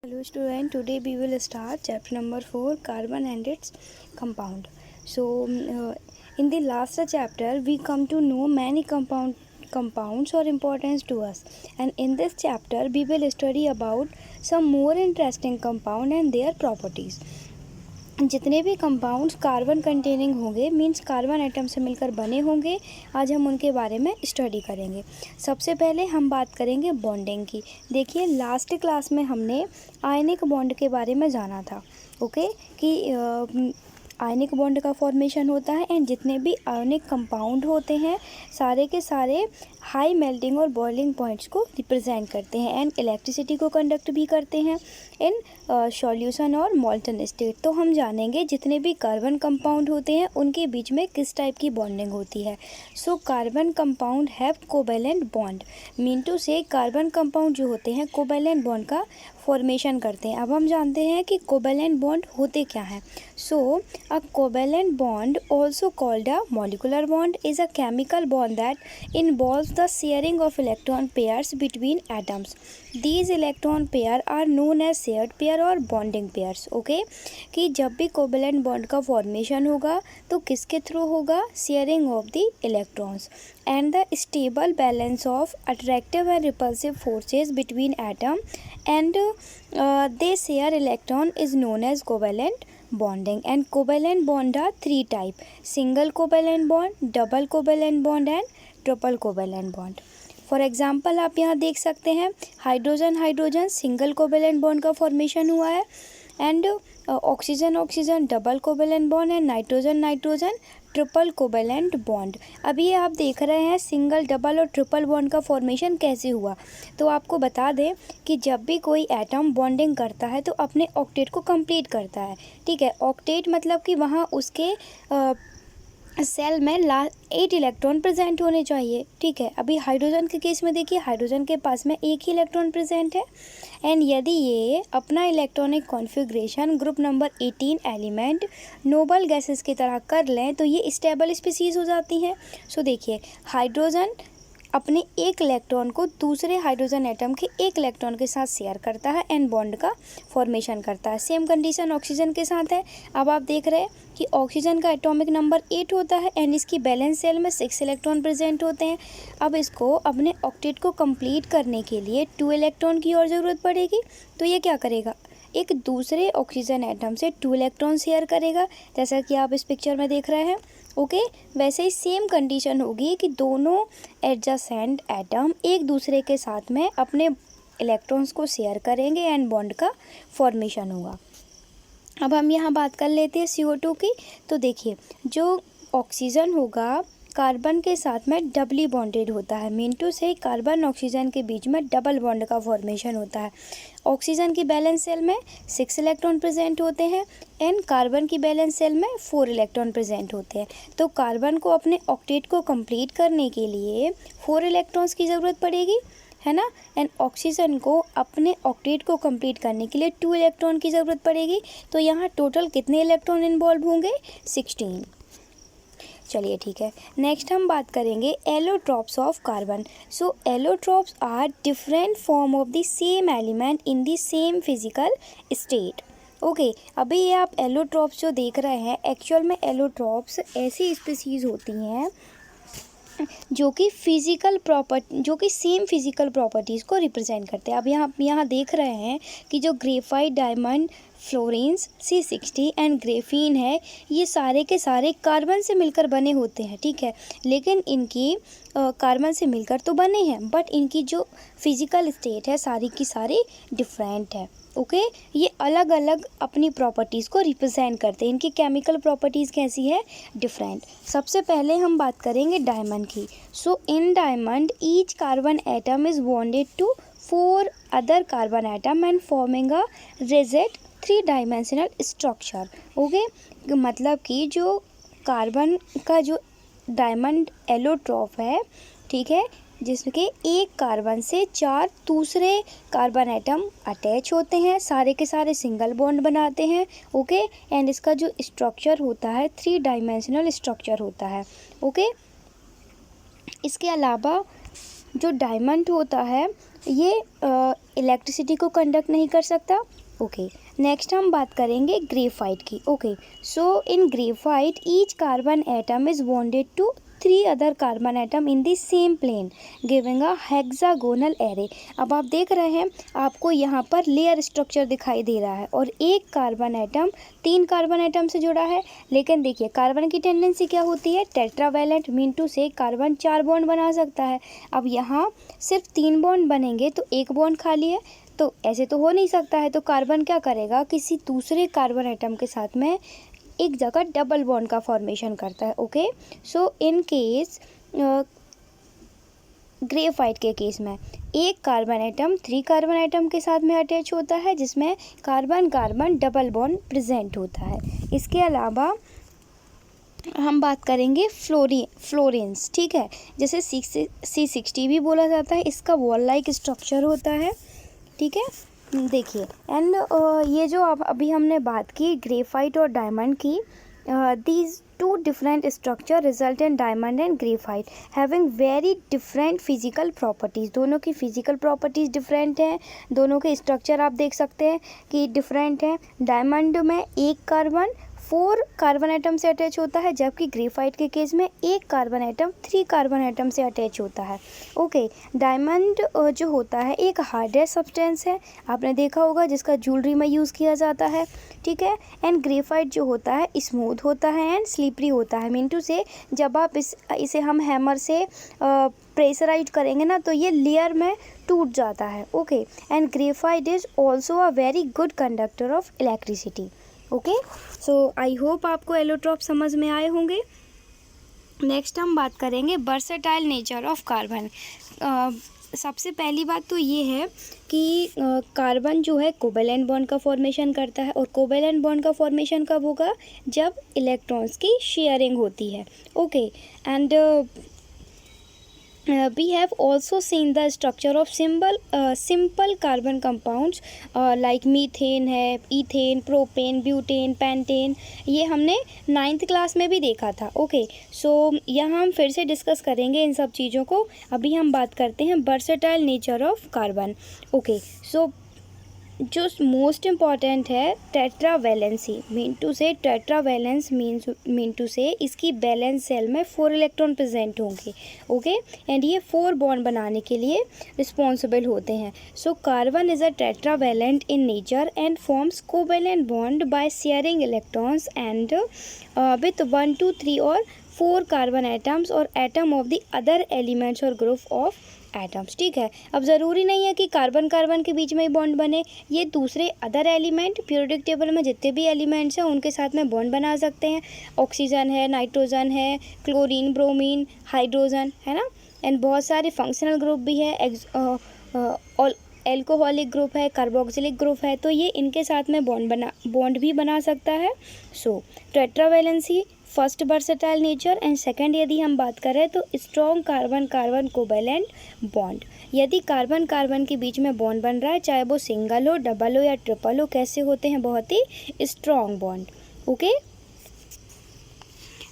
Hello student, today we will start chapter number 4, carbon and its compound. In the last chapter we come to know many compounds or importance to us, and in this chapter we will study about some more interesting compound and their properties. जितने भी compounds carbon containing होंगे means carbon atom से मिलकर बने होंगे, आज हम उनके बारे में स्टडी करेंगे। सबसे पहले हम बात करेंगे बॉन्डिंग की। देखिए लास्ट क्लास में हमने आयनिक बॉन्ड के बारे में जाना था, ओके, कि आयनिक बॉन्ड का फॉर्मेशन होता है एंड जितने भी आयनिक कंपाउंड होते हैं सारे के सारे हाई मेल्टिंग और बॉइलिंग पॉइंट्स को रिप्रेजेंट करते हैं एंड इलेक्ट्रिसिटी को कंडक्ट भी करते हैं इन सॉल्यूशन और मॉल्टन स्टेट। तो हम जानेंगे जितने भी कार्बन कंपाउंड होते हैं उनके बीच में किस टाइप की बॉन्डिंग होती है। So carbon compound have covalent bond, mean to say carbon compound जो होते हैं कोवैलेंट बॉन्ड का फॉर्मेशन करते हैं। अब हम जानते हैं कि कोवैलेंट बॉन्ड होते क्या हैं। So a covalent bond also called a molecular bond is a chemical bond that involves the sharing of electron pairs between atoms. These electron pair are known as shared pair or bonding pairs. Okay, कि जब भी covalent bond का formation होगा तो किसके through होगा? Sharing of the electrons and the stable balance of attractive and repulsive forces between atom and they share electron is known as covalent bonding. And covalent bond are three type: single covalent bond, double covalent bond and triple covalent bond. For example आप यहाँ देख सकते हैं hydrogen hydrogen single covalent bond का formation हुआ है and oxygen oxygen double covalent bond and nitrogen nitrogen triple covalent bond. अभी आप देख रहे हैं सिंगल डबल और ट्रिपल बॉन्ड का फॉर्मेशन कैसे हुआ। तो आपको बता दें कि जब भी कोई एटम बॉन्डिंग करता है तो अपने ऑक्टेट को कंप्लीट करता है, ठीक है। ऑक्टेट मतलब कि वहाँ उसके सेल में 8 इलेक्ट्रॉन प्रेजेंट होने चाहिए, ठीक है। अभी हाइड्रोजन के केस में देखिए हाइड्रोजन के पास में एक ही इलेक्ट्रॉन प्रेजेंट है एंड यदि ये अपना electronic configuration group number 18 element noble gases की तरह कर लें तो ये स्टेबल स्पीसीज हो जाती हैं। सो देखिए हाइड्रोजन अपने एक इलेक्ट्रॉन को दूसरे हाइड्रोजन एटम के एक इलेक्ट्रॉन के साथ शेयर करता है एंड बॉन्ड का फॉर्मेशन करता है। सेम कंडीशन ऑक्सीजन के साथ है। अब आप देख रहे हैं कि ऑक्सीजन का एटॉमिक नंबर 8 होता है एंड इसकी बैलेंस सेल में 6 इलेक्ट्रॉन प्रेजेंट होते हैं। अब इसको अपने ऑक्टेट को कंप्लीट करने के लिए 2 इलेक्ट्रॉन की और ज़रूरत पड़ेगी। तो ये क्या करेगा? एक दूसरे ऑक्सीजन एटम से 2 इलेक्ट्रॉन शेयर करेगा, जैसा कि आप इस पिक्चर में देख रहे हैं, ओके। वैसे ही सेम कंडीशन होगी कि दोनों एडजेसेंट एटम एक दूसरे के साथ में अपने इलेक्ट्रॉन्स को शेयर करेंगे एंड बॉन्ड का फॉर्मेशन होगा। अब हम यहाँ बात कर लेते हैं CO2 की। तो देखिए जो ऑक्सीजन होगा कार्बन के साथ में डबली बॉन्डेड होता है, mean to say carbon oxygen के बीच में डबल बॉन्ड का फॉर्मेशन होता है। ऑक्सीजन की बैलेंस सेल में 6 इलेक्ट्रॉन प्रेजेंट होते हैं एंड कार्बन की बैलेंस सेल में 4 इलेक्ट्रॉन प्रेजेंट होते हैं। तो कार्बन को अपने ऑक्टेट को कंप्लीट करने के लिए 4 इलेक्ट्रॉन्स की ज़रूरत पड़ेगी, है ना। एंड ऑक्सीजन को अपने ऑक्टेट को कंप्लीट करने के लिए 2 इलेक्ट्रॉन की ज़रूरत पड़ेगी। तो यहाँ टोटल कितने इलेक्ट्रॉन इन्वॉल्व होंगे? 16। चलिए ठीक है, नेक्स्ट हम बात करेंगे allotropes of carbon. So allotropes are different form of the same element in the same physical state. Okay, अभी ये आप एलोट्रॉप्स जो देख रहे हैं एक्चुअल में एलोट्रॉप्स ऐसी स्पीसीज होती हैं जो कि सेम फिजिकल प्रॉपर्टीज़ को रिप्रेजेंट करते हैं। अब यहाँ देख रहे हैं कि जो graphite diamond Florence C60 and graphene है ये सारे के सारे कार्बन से मिलकर बने होते हैं, ठीक है। लेकिन इनकी कार्बन से मिलकर तो बने हैं बट इनकी जो फिजिकल स्टेट है सारी की सारी डिफरेंट है, ओके। ये अलग अलग अपनी प्रॉपर्टीज़ को रिप्रेजेंट करते हैं। इनकी केमिकल प्रॉपर्टीज़ कैसी है? डिफरेंट। सबसे पहले हम बात करेंगे डायमंड की। So in diamond each carbon atom is bonded to 4 other carbon atom and forming a rigid 3 dimensional structure, okay. मतलब कि जो कार्बन का जो डायमंड एलोट्रॉप है, ठीक है, जिसके एक कार्बन से 4 दूसरे कार्बन एटम अटैच होते हैं, सारे के सारे सिंगल बॉन्ड बनाते हैं, ओके। एंड इसका जो स्ट्रक्चर होता है 3 डायमेंशनल स्ट्रक्चर होता है, ओके। इसके अलावा जो डायमंड होता है ये इलेक्ट्रिसिटी को कंडक्ट नहीं कर सकता। ओके, नेक्स्ट हम बात करेंगे ग्रेफाइट की। Okay, so in graphite each carbon atom is bonded to 3 other carbon atom in the same plane giving a hexagonal array. अब आप देख रहे हैं, आपको यहाँ पर लेयर स्ट्रक्चर दिखाई दे रहा है और एक कार्बन एटम 3 कार्बन एटम से जुड़ा है। लेकिन देखिए कार्बन की टेंडेंसी क्या होती है, tetravalent, mean to say carbon 4 bond बना सकता है। अब यहाँ सिर्फ 3 बॉन्ड बनेंगे तो एक बॉन्ड खाली है, तो ऐसे तो हो नहीं सकता है। तो कार्बन क्या करेगा, किसी दूसरे कार्बन एटम के साथ में एक जगह डबल बॉन्ड का फॉर्मेशन करता है। Okay, so in case graphite के केस में एक कार्बन एटम 3 कार्बन एटम के साथ में अटैच होता है, जिसमें carbon carbon double bond present होता है। इसके अलावा हम बात करेंगे फ्लोरेंस, ठीक है, जैसे C60 भी बोला जाता है। इसका वॉल लाइक स्ट्रक्चर होता है, ठीक है। देखिए एंड ये जो अब अभी हमने बात की ग्रेफाइट और डायमंड की, these 2 different structure result in diamond and graphite having very different physical properties. दोनों की फिजिकल प्रॉपर्टीज़ डिफरेंट हैं, दोनों के स्ट्रक्चर आप देख सकते हैं कि डिफरेंट हैं। डायमंड में एक कार्बन 4 कार्बन एटम से अटैच होता है, जबकि ग्रेफाइट के केस में एक कार्बन एटम 3 कार्बन एटम से अटैच होता है। ओके, डायमंड जो होता है एक हार्डेस्ट सब्सटेंस है, आपने देखा होगा, जिसका ज्वेलरी में यूज़ किया जाता है, ठीक है। एंड ग्रेफाइट जो होता है स्मूथ होता है एंड स्लिपरी होता है, मीन टू से जब आप इसे हम हैमर से प्रेशराइज करेंगे ना तो ये लेयर में टूट जाता है। Okay, and graphite is also a very good conductor of electricity. Okay, so I hope आपको एलोट्रॉप समझ में आए होंगे। नेक्स्ट हम बात करेंगे वर्सेटाइल नेचर ऑफ कार्बन। सबसे पहली बात तो ये है कि कार्बन जो है कोवेलेंट बॉन्ड का फॉर्मेशन करता है, और कोवेलेंट बॉन्ड का फॉर्मेशन कब होगा, जब इलेक्ट्रॉन्स की शेयरिंग होती है। Okay, and we have also seen the structure of simple carbon compounds like methane है, इथेन, प्रोपेन, ब्यूटेन, पेंटेन, ये हमने 9th क्लास में भी देखा था। ओके, सो यहाँ हम फिर से डिस्कस करेंगे इन सब चीज़ों को। अभी हम बात करते हैं versatile nature of carbon. Okay, so जो मोस्ट इम्पॉर्टेंट है tetravalency, mean to say tetravalence mean to से इसकी बैलेंस सेल में 4 इलेक्ट्रॉन प्रेजेंट होंगे। ओके, एंड ये 4 बॉन्ड बनाने के लिए रिस्पॉन्सिबल होते हैं। So carbon is a tetravalent in nature and forms covalent bond by sharing electrons and with 1 2 3 और 4 कार्बन एटम्स और atom of the other elements और ग्रुप ऑफ एटम्स, ठीक है। अब ज़रूरी नहीं है कि कार्बन कार्बन के बीच में ही बॉन्ड बने, ये दूसरे अदर एलिमेंट पीरियोडिक टेबल में जितने भी एलिमेंट्स हैं उनके साथ में बॉन्ड बना सकते हैं। ऑक्सीजन है, नाइट्रोजन है, क्लोरीन, ब्रोमीन, हाइड्रोजन, है ना। एंड बहुत सारे फंक्शनल ग्रुप भी है, एल्कोहलिक ग्रुप है, कार्बोक्सिलिक ग्रुप है, तो ये इनके साथ में बॉन्ड भी बना सकता है। So tetravalency first versatile nature, and second यदि हम बात करें तो strong carbon carbon covalent bond. यदि कार्बन कार्बन के बीच में बॉन्ड बन रहा है, चाहे वो सिंगल हो, डबल हो या ट्रिपल हो, कैसे होते हैं, बहुत ही स्ट्रॉन्ग बॉन्ड। ओके,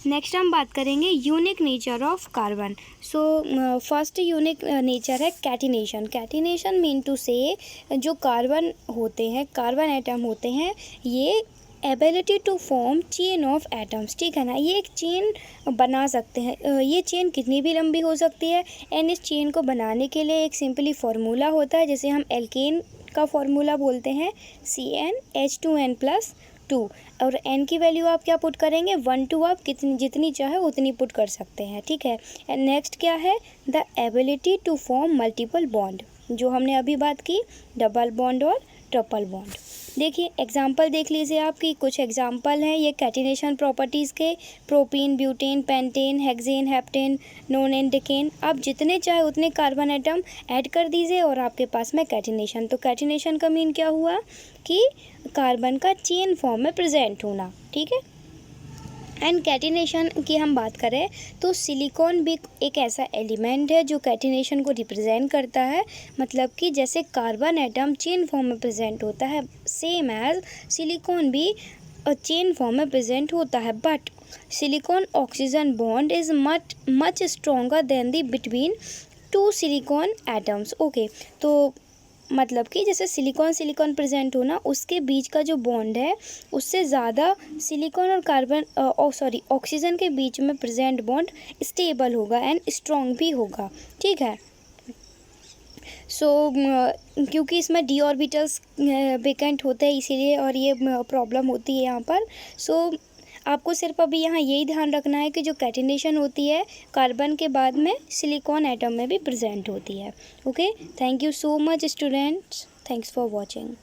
नेक्स्ट हम बात करेंगे unique nature of carbon. So first unique nature है कैटिनेशन। कैटिनेशन मीन टू से जो कार्बन होते हैं, कार्बन एटम होते हैं, ये ability to form chain of atoms, ठीक है ना, ये एक चेन बना सकते हैं। ये चेन कितनी भी लंबी हो सकती है, एंड इस चेन को बनाने के लिए एक सिंपली फार्मूला होता है, जैसे हम एल्केन का फार्मूला बोलते हैं CnH2n+2, और n की वैल्यू आप क्या पुट करेंगे, 1 2, आप जितनी चाहे उतनी पुट कर सकते हैं, ठीक है। एंड नेक्स्ट क्या है, the ability to form multiple bond, जो हमने अभी बात की, डबल बॉन्ड और ट्रिपल बॉन्ड। देखिए एग्जाम्पल देख लीजिए, आपकी कुछ एग्जाम्पल हैं ये कैटिनेशन प्रॉपर्टीज़ के, propene, butane, pentane, hexane, heptane, nonane, decane. आप जितने चाहे उतने कार्बन एटम ऐड कर दीजिए और आपके पास में कैटिनेशन। तो कैटिनेशन का मीन क्या हुआ कि कार्बन का चेन फॉर्म में प्रेजेंट होना, ठीक है। एंड कैटिनेशन की हम बात करें तो सिलिकॉन भी एक ऐसा एलिमेंट है जो कैटिनेशन को रिप्रेजेंट करता है। मतलब कि जैसे कार्बन एटम चेन फॉर्म में प्रेजेंट होता है, सेम एज सिलिकॉन भी चेन फॉर्म में प्रेजेंट होता है, but silicon oxygen bond is much stronger than the between 2 silicon atoms. Okay, तो मतलब कि जैसे सिलिकॉन प्रेजेंट हो ना, उसके बीच का जो बॉन्ड है उससे ज़्यादा सिलिकॉन और कार्बन ऑक्सीजन के बीच में प्रेजेंट बॉन्ड स्टेबल होगा एंड स्ट्रॉन्ग भी होगा। ठीक है। सो क्योंकि इसमें डी ऑर्बिटल्स वेकेंट होते हैं इसीलिए, और ये प्रॉब्लम होती है यहाँ पर। सो आपको सिर्फ अभी यहाँ यही ध्यान रखना है कि जो कैटिनेशन होती है कार्बन के बाद में सिलिकॉन एटम में भी प्रेजेंट होती है। Okay, thank you so much students, thanks for watching.